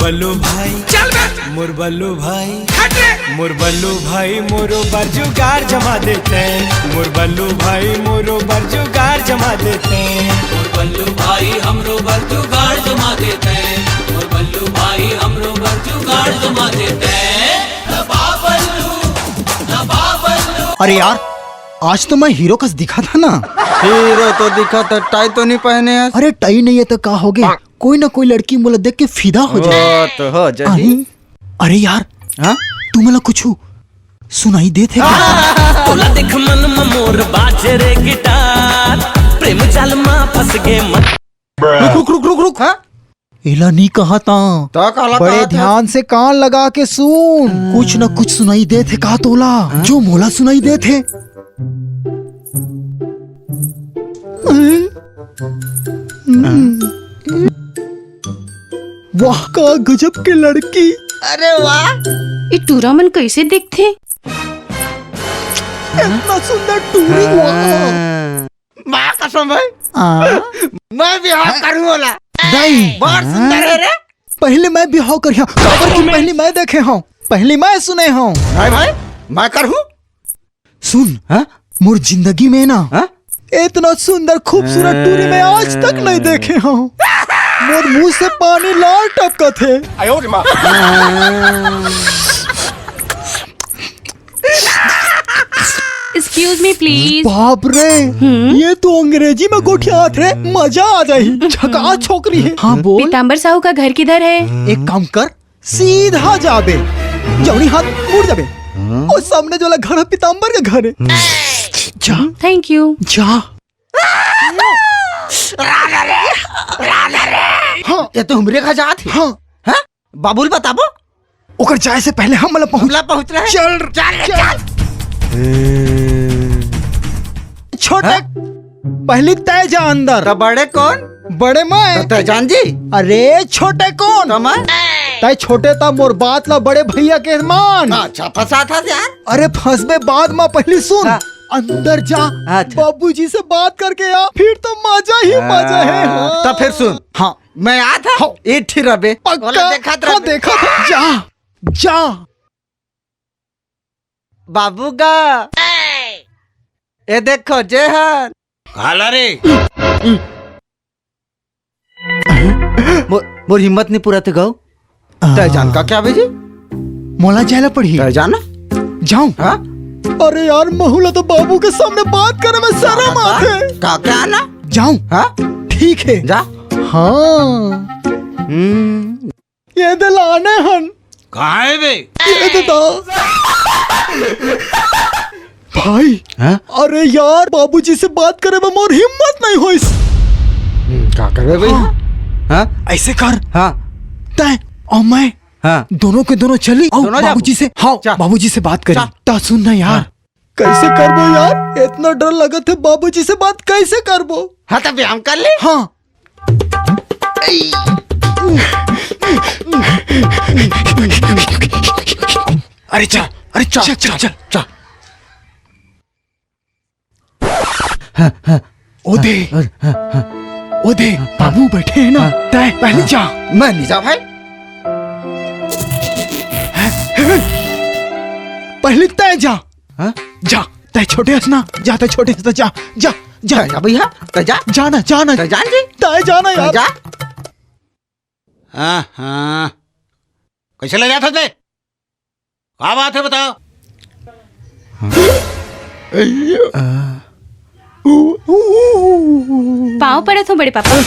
बल्लू भाई चल बे मोर बल्लू भाई हट रे। मोर बल्लू भाई मोरो बरजुगार जमा देते हैं। मोर बल्लू भाई मोरो बरजुगार जमा देते हैं। मोर बल्लू भाई हमरो बरजुगाड़ जमा देते हैं। मोर बल्लू भाई हमरो बरजुगाड़ जमा देते हैं। दबा बल्लू। अरे यार, आज तो मैं हीरो का दिखा था ना। हीरो तो दिखा था, टाई तो नहीं पहने हैं। अरे टाई नहीं है तो क्या हो गया, कोई ना कोई लड़की मुझे देख के फिदा हो जाए। वो तो हो जाए। अरे यार, हाँ? तू मला कुछ सुनाई देते क्या? तोला देख मन में मोर बाजे रे गिटार, प्रेम जाल में फंस गे मन। रुक रुक रुक रुक। हाँ? एला नहीं कहा था, तो काला बड़े कहा था। ध्यान से कान लगा के सुन। कुछ न कुछ सुनाई दे थे कहा तोला, जो मोला सुनाई दे थे। वाह का गजब के लड़की। अरे वाह, ये टूरामन कैसे दिखते? इतना सुंदर टूरी। माँ कसम भाई, वाह मैं भी हाँ करूँ वाला। नहीं, बहुत सुंदर है रे। पहले मैं भी हाँ करिया, खबर की पहले मैं देखे हूँ, पहले मैं सुने हूँ। भाई भाई मैं करूँ। सुन, हाँ? मोर जिंदगी में ना हाँ? इतना सुंदर खूबसूरत टूरी मैं आज तक नहीं देखे हूँ। मोर मुंह से पानी लाल टपका थे। Excuse me please. बाप रे, ये तो अंग्रेजी में गोठियात रे, मजा आ जाही। झका छोकरी है। हाँ बोल। पीताम्बर साहू का घर किधर है? एक काम कर, सीधा जाबे, जौनी हाथ मुड़ जाबे, और सामने जो वाला घर है पीताम्बर का घर है। जा थैंक यू। जा। हाँ, ये तो हमरे घर जात है। हाँ, हाँ? बाबुल बताबो। ओकर जाए से पहले हम मतलब हमला पहुँच रहे हैं। चल चल। छोटे, पहले तय जा अंदर। तो बड़े कौन? बड़े मैं। तो जान जी। अरे छोटे कौन? तो मैं। तय छोटे ता मोर बात ला बड़े भैया के मान। अच्छा फंसा था यार। अरे फंसबे बाद में, पहले सुन। हाँ। अंदर जा, अच्छा। बाबूजी से बात करके आ, फिर तो मजा ही मजा है। हाँ। तो फिर सुन। हाँ मैं आ था। हाँ। ये ठीक रबे। पक्का। देखा हाँ, देखा था। जा जा। बाबू गा, ये देखो जेहन। काला रे मोर हिम्मत नहीं पूरा थे गाओ। तय जान का क्या भेजी? मोला जायला पड़ी। तय जाना। जाऊं? हाँ? अरे यार, महूला तो बाबू के सामने बात करे में शर्म आते। का क्या आना? जाऊं? हाँ? ठीक है। जा। हाँ, ये दिलाने हन। कहाँ है बे? ये तो भाई। हाँ? अरे यार, बाबूजी से बात करे में मोर हिम्मत नहीं होई। क्या करबे भाई? हाँ? ऐसे कर, हाँ? तय और मैं हाँ? दोनों के दोनों चली और दोनों बाबूजी से, हाँ जा। बाबूजी से बात करी। जा। ता सुन ना यार, कैसे करबो यार, इतना डर लगत है। बाबूजी से बात कैसे करबो? हाँ तो व्यायाम कर ले। हाँ। अरे चल, अरे चल चल चल चल। ओदे ओदे, बाबू बैठे हैं ना, तय पहले जा। मैं नहीं जा भाई। पहले तय जा। हाँ? जा, तय छोटे हंसना, जा तय छोटे हंसना, जा जा जा। जा भैया, तो जा। जाना जाना, तो जान जी। तय जाना तो यार। जा। हाँ हाँ, कैसे ले जाते थे? क्या बात है बताओ? पाँव पड़े तो बड़े पापा।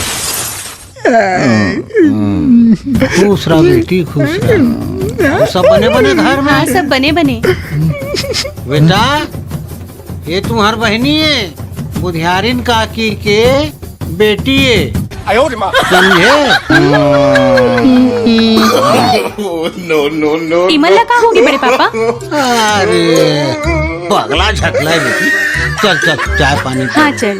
खुश रहा बेटी, खुश रहा। सब बने बने घर में। हाँ, सब बने बने। बेटा, ये तुम्हार बहनी है, बुधियारिन काकी के बेटी है, समझे? इमन लगा होगी बड़े पापा। अरे पगला झकला है बेटी। चल चल, चाय पानी पी। हाँ चल।